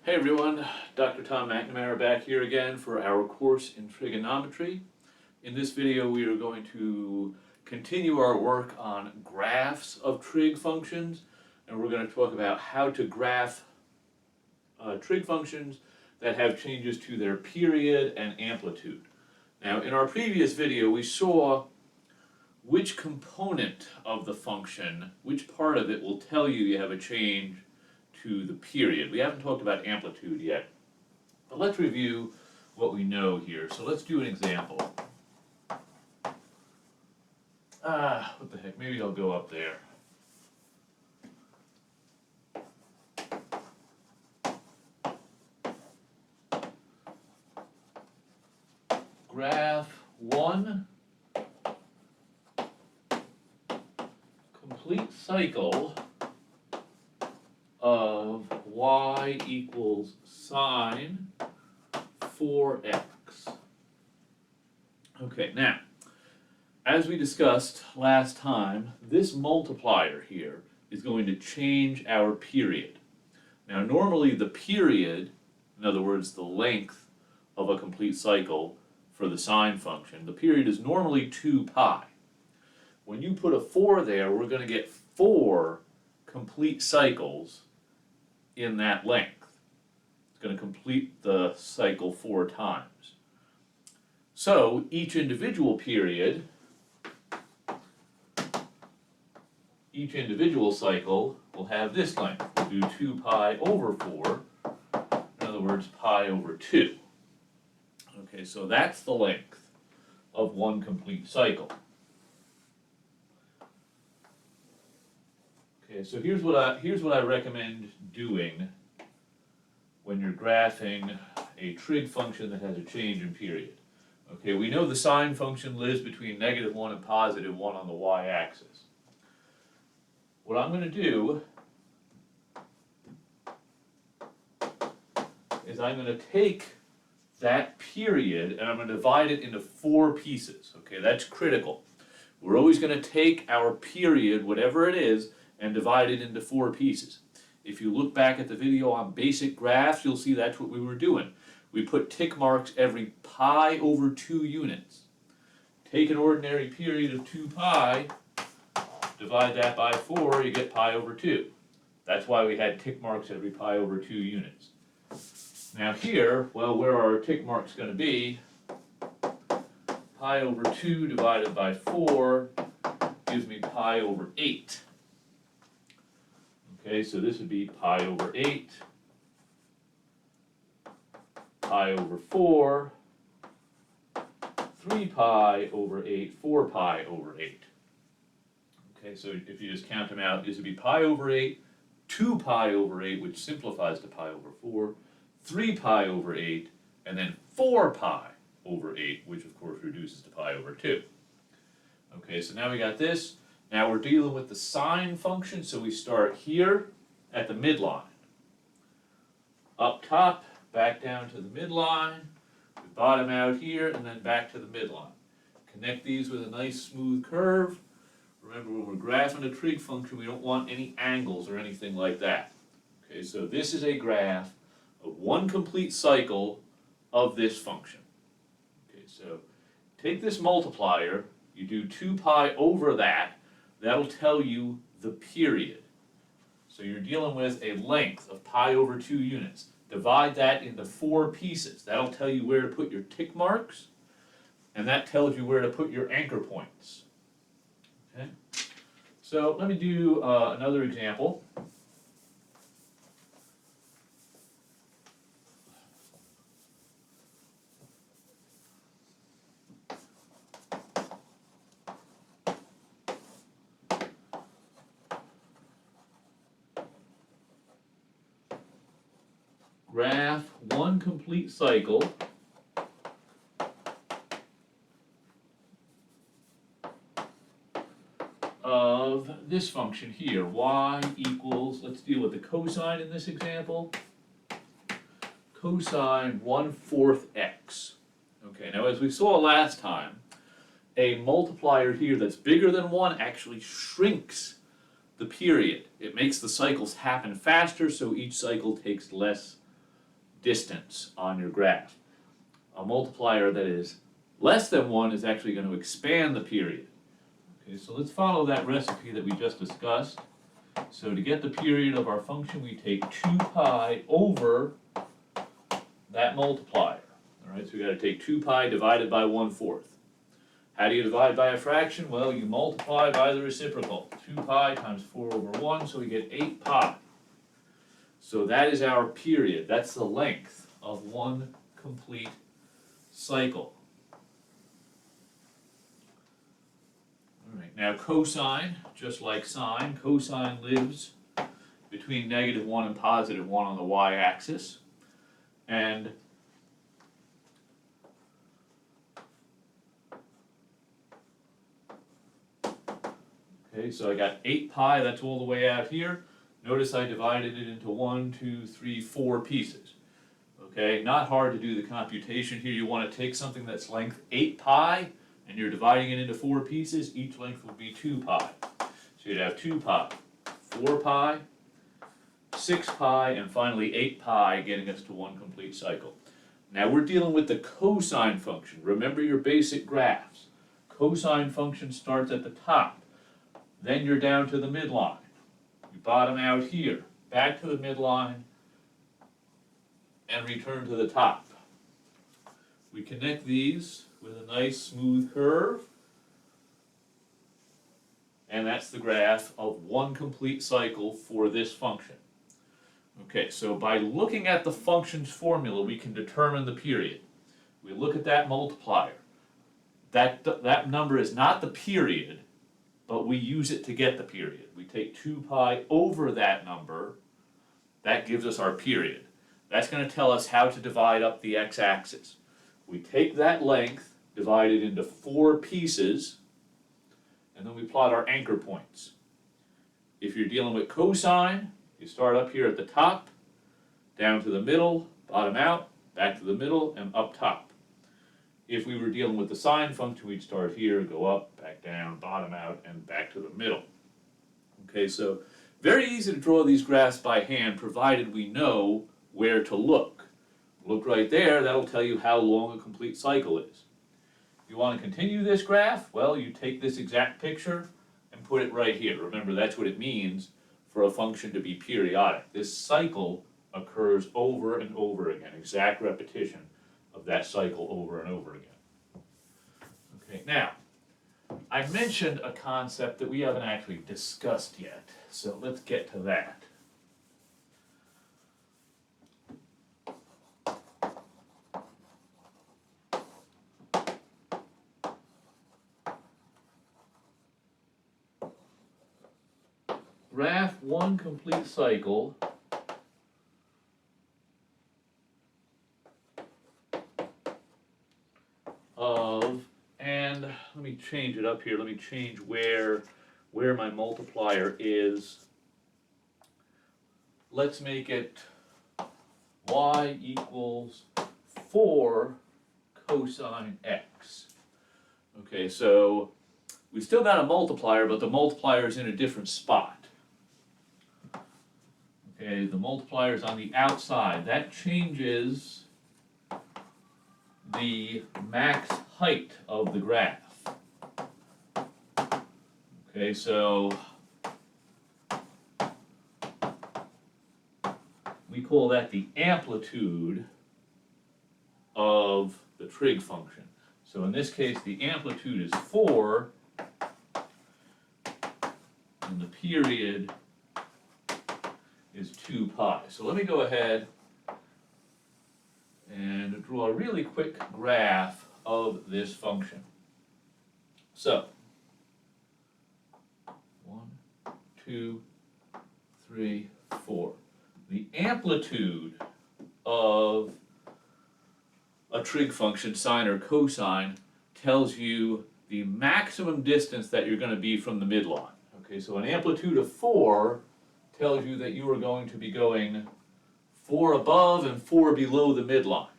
Hey everyone, Dr. Tom McNamara back here again for our course in trigonometry. In this video we are going to continue our work on graphs of trig functions, and we're going to talk about how to graph trig functions that have changes to their period and amplitude. Now in our previous video we saw which component of the function, which part of it will tell you have a change to the period. We haven't talked about amplitude yet, but let's review what we know here. So let's do an example. What the heck, maybe I'll go up there. Graph 1, complete cycle of y equals sine 4x. Okay, now, as we discussed last time, this multiplier here is going to change our period. Now, normally the period, in other words, the length of a complete cycle for the sine function, the period is normally 2 pi. When you put a 4 there, we're going to get 4 complete cycles in that length. It's going to complete the cycle 4 times. So each individual period, each individual cycle will have this length. We'll do 2 pi over 4, in other words, pi over 2. Okay, so that's the length of one complete cycle. Okay, so here's what I recommend doing when you're graphing a trig function that has a change in period. Okay, we know the sine function lives between -1 and +1 on the y-axis. What I'm going to do is I'm going to take that period and I'm going to divide it into 4 pieces. Okay, that's critical. We're always going to take our period, whatever it is, and divide it into 4 pieces. If you look back at the video on basic graphs, you'll see that's what we were doing. We put tick marks every pi over 2 units. Take an ordinary period of 2 pi, divide that by 4, you get pi over 2. That's why we had tick marks every pi over 2 units. Now here, well, where are our tick marks going to be? Pi over 2 divided by 4 gives me pi over 8. Okay, so this would be pi over 8, pi over 4, 3 pi over 8, 4 pi over 8. Okay, so if you just count them out, this would be pi over 8, 2 pi over 8, which simplifies to pi over 4, 3 pi over 8, and then 4 pi over 8, which of course reduces to pi over 2. Okay, so now we got this. Now we're dealing with the sine function, so we start here at the midline. Up top, back down to the midline, we bottom out here, and then back to the midline. Connect these with a nice smooth curve. Remember, when we're graphing a trig function, we don't want any angles or anything like that. Okay, so this is a graph of one complete cycle of this function. Okay, so take this multiplier, you do 2 pi over that, that'll tell you the period. So you're dealing with a length of pi over 2 units. Divide that into 4 pieces. That'll tell you where to put your tick marks, and that tells you where to put your anchor points. Okay? So let me do another example. Graph one complete cycle of this function here, y equals, let's deal with the cosine in this example, cosine 1/4 x. Okay, now as we saw last time, a multiplier here that's bigger than 1 actually shrinks the period. It makes the cycles happen faster, so each cycle takes less distance on your graph. A multiplier that is less than 1 is actually going to expand the period. Okay, so let's follow that recipe that we just discussed. So to get the period of our function, we take 2 pi over that multiplier. All right, so we got to take 2 pi divided by 1/4. How do you divide by a fraction? Well, you multiply by the reciprocal. 2 pi times 4 over 1, so we get 8 pi. So that is our period. That's the length of one complete cycle. All right, now cosine, just like sine, cosine lives between -1 and +1 on the y-axis. And okay, so I got 8 pi, that's all the way out here. Notice I divided it into 1, 2, 3, 4 pieces. Okay, not hard to do the computation here. You want to take something that's length 8 pi, and you're dividing it into 4 pieces. Each length would be 2 pi. So you'd have 2 pi, 4 pi, 6 pi, and finally 8 pi, getting us to one complete cycle. Now we're dealing with the cosine function. Remember your basic graphs. Cosine function starts at the top. Then you're down to the midline. You bottom out here, back to the midline, and return to the top. We connect these with a nice smooth curve, and that's the graph of one complete cycle for this function. Okay, so by looking at the function's formula, we can determine the period. We look at that multiplier. That number is not the period, but we use it to get the period. We take 2 pi over that number. That gives us our period. That's going to tell us how to divide up the x-axis. We take that length, divide it into 4 pieces, and then we plot our anchor points. If you're dealing with cosine, you start up here at the top, down to the middle, bottom out, back to the middle, and up top. If we were dealing with the sine function, we'd start here, go up, back down, bottom out, and back to the middle. Okay, so very easy to draw these graphs by hand, provided we know where to look. Look right there, that'll tell you how long a complete cycle is. You want to continue this graph? Well, you take this exact picture and put it right here. Remember, that's what it means for a function to be periodic. This cycle occurs over and over again, exact repetition of that cycle over and over again. Okay, now, I mentioned a concept that we haven't actually discussed yet, so let's get to that. Graph one complete cycle of, and let me change it up here, let me change where my multiplier is. Let's make it y equals 4 cosine x. Okay, so we still got a multiplier, but the multiplier is in a different spot. Okay, the multiplier is on the outside. That changes the max height of the graph. Okay, so we call that the amplitude of the trig function. So in this case, the amplitude is 4, and the period is 2 pi. So let me go ahead and draw a really quick graph of this function. So, 1, 2, 3, 4. The amplitude of a trig function, sine or cosine, tells you the maximum distance that you're going to be from the midline. Okay, so an amplitude of 4 tells you that you are going to be going 4 above and 4 below the midline.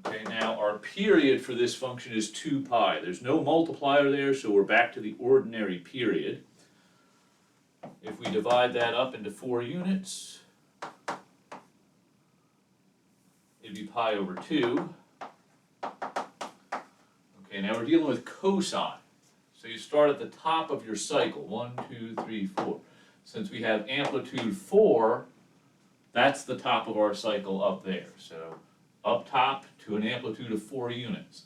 Okay, now our period for this function is 2 pi. There's no multiplier there, so we're back to the ordinary period. if we divide that up into 4 units, it'd be pi over 2. Okay, now we're dealing with cosine. So you start at the top of your cycle, 1, 2, 3, 4. Since we have amplitude 4, that's the top of our cycle up there. So up top to an amplitude of 4 units,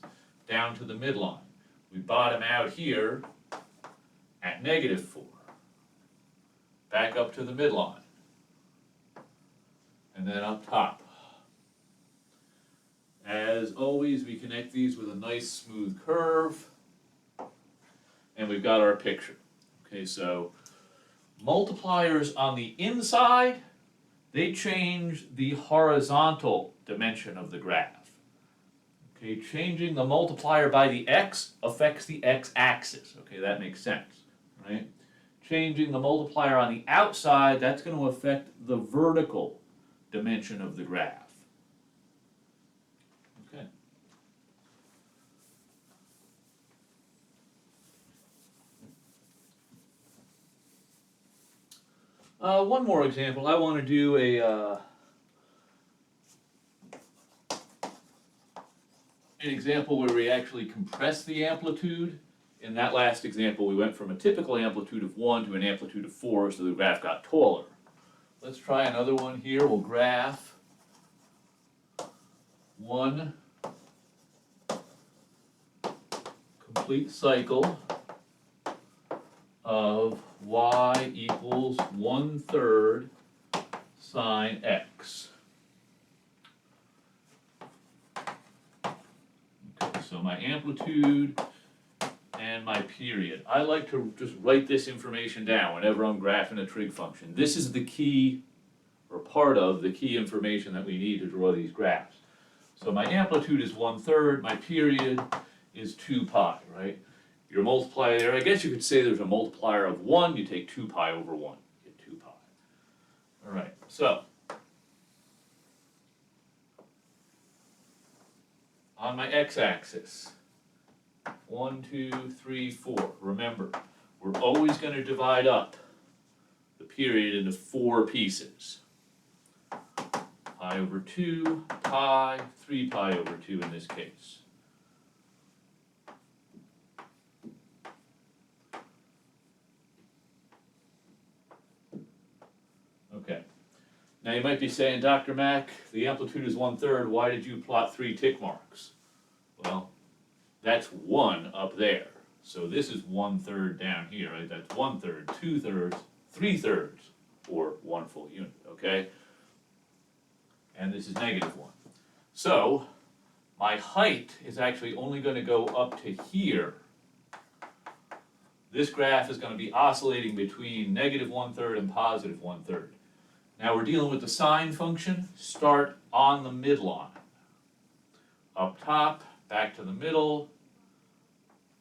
down to the midline. We bottom out here at -4. Back up to the midline. And then up top. As always, we connect these with a nice smooth curve. And we've got our picture. Okay, so multipliers on the inside, they change the horizontal dimension of the graph. Okay, changing the multiplier by the x affects the x-axis. Okay, that makes sense, right? Changing the multiplier on the outside, that's going to affect the vertical dimension of the graph. Okay. One more example. I want to do an example where we actually compress the amplitude. In that last example, we went from a typical amplitude of 1 to an amplitude of 4, so the graph got taller. Let's try another one here. We'll graph 1 complete cycle of y equals 1/3 sine x. Okay, so my amplitude and my period. I like to just write this information down whenever I'm graphing a trig function. This is the key, or part of the key information that we need to draw these graphs. So my amplitude is 1/3, my period is 2 pi, right? Your multiplier there, I guess you could say there's a multiplier of 1, you take 2 pi over 1, you get 2 pi. All right, so on my x-axis, 1, 2, 3, 4. Remember, we're always going to divide up the period into 4 pieces. Pi over 2, pi, 3 pi over 2 in this case. Okay. Now you might be saying, Dr. Mack, the amplitude is 1/3, why did you plot 3 tick marks? Well, that's 1 up there. So this is 1/3 down here, right? That's 1/3, 2/3, 3/3, or 1 full unit, okay? And this is -1. So my height is actually only going to go up to here. This graph is going to be oscillating between -1/3 and +1/3. Now we're dealing with the sine function. Start on the midline. Up top, back to the middle,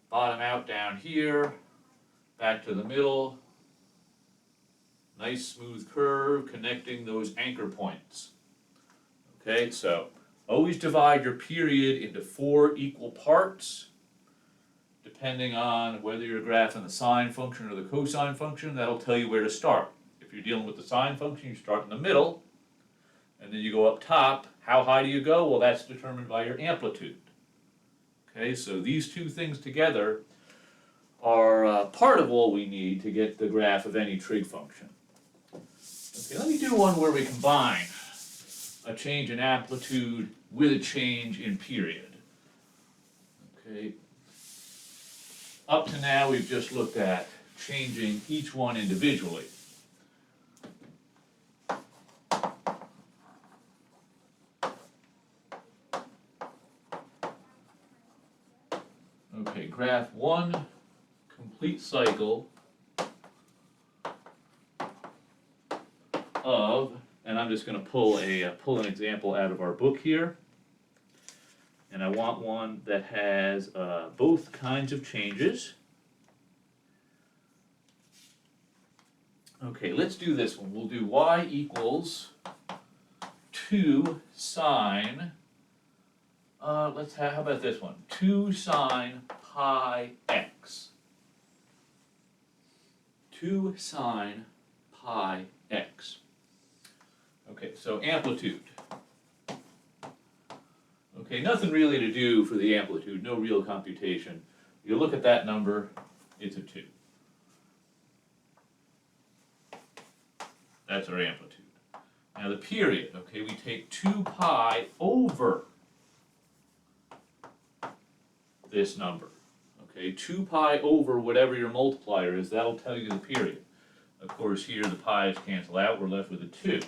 bottom out down here, back to the middle. Nice smooth curve connecting those anchor points. Okay, so always divide your period into 4 equal parts. Depending on whether you're graphing the sine function or the cosine function, that'll tell you where to start. If you're dealing with the sine function, you start in the middle, and then you go up top. How high do you go? Well, that's determined by your amplitude. Okay, so these two things together are part of all we need to get the graph of any trig function. Okay, let me do one where we combine a change in amplitude with a change in period. Okay. Up to now, we've just looked at changing each one individually. Okay, graph 1 complete cycle of, and I'm just going to pull an example out of our book here. And I want one that has both kinds of changes. Okay, let's do this one. We'll do y equals 2 sine, how about this one? 2 sine pi x. 2 sine pi x. Okay, so amplitude. Okay, nothing really to do for the amplitude, no real computation. You look at that number, it's a 2. That's our amplitude. Now the period, okay, we take 2 pi over this number. Okay, 2 pi over whatever your multiplier is, that'll tell you the period. Of course, here the pi's cancel out, we're left with a 2.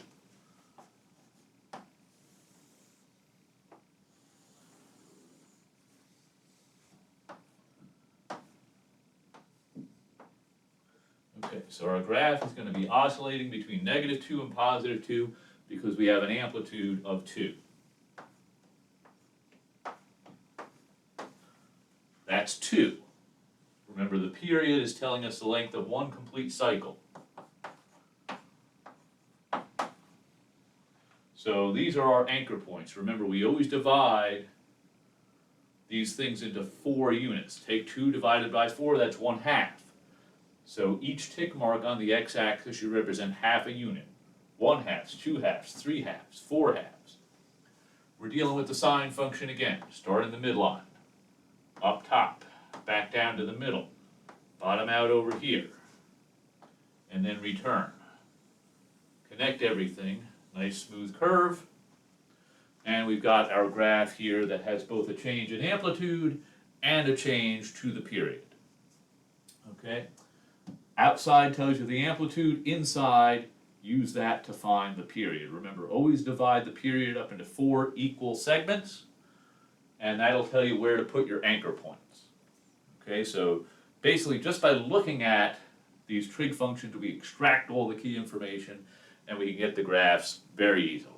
Okay, so our graph is going to be oscillating between -2 and +2 because we have an amplitude of 2. That's 2. Remember, the period is telling us the length of one complete cycle. So these are our anchor points. Remember, we always divide these things into 4 units. Take 2 divided by 4, that's 1/2. So each tick mark on the x-axis should represent half a unit. 1/2, 2/2, 3/2, 4/2. We're dealing with the sine function again. Start in the midline. Up top, back down to the middle, bottom out over here, and then return. Connect everything, nice smooth curve, and we've got our graph here that has both a change in amplitude and a change to the period. Okay? Outside tells you the amplitude, inside, use that to find the period. Remember, always divide the period up into 4 equal segments, and that'll tell you where to put your anchor points. Okay, so basically just by looking at these trig functions, we extract all the key information and we can get the graphs very easily.